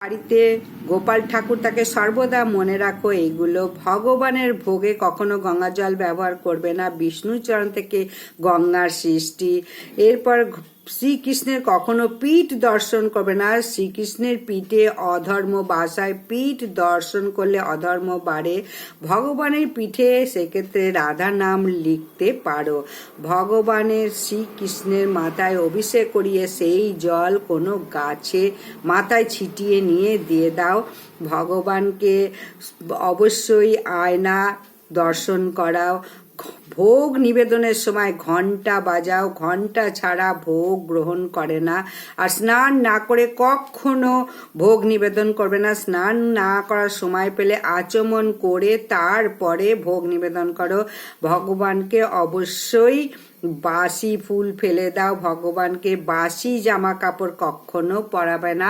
বাড়িতে গোপাল ঠাকুর তাকে সর্বদা মনে রাখো এইগুলো। ভগবানের ভোগে কখনো গঙ্গা জল ব্যবহার করবে না, বিষ্ণুর চরণ থেকে গঙ্গার সৃষ্টি। এরপর শ্রীকৃষ্ণের কখনো পিঠ দর্শন করবে না, শ্রীকৃষ্ণের পিঠে অধর্ম বাসায়, পিঠ দর্শন করলে অধর্ম বাড়ে। ভগবানের পিঠে সেক্ষেত্রে রাধা নাম লিখতে পারো। ভগবানের শ্রীকৃষ্ণের মাথায় অভিষেক করিয়ে সেই জল কোনো গাছে মাথায় ছিটিয়ে নিয়ে দিয়ে দাও। ভগবানকে অবশ্যই আয়না দর্শন করাও। ভোগ নিবেদনের সময় ঘন্টা বাজাও, ঘন্টা ছাড়া ভোগ গ্রহণ করে না। আর স্নান না করে কখনো ভোগ নিবেদন করবে না। স্নান না করার সময় পেলে আচমন করে তারপরে ভোগ নিবেদন করো। ভগবানকে অবশ্যই বাসি ফুল ফেলে দাও, ভগবানকে বাসি জামা কাপড় কখনো পরাবে না।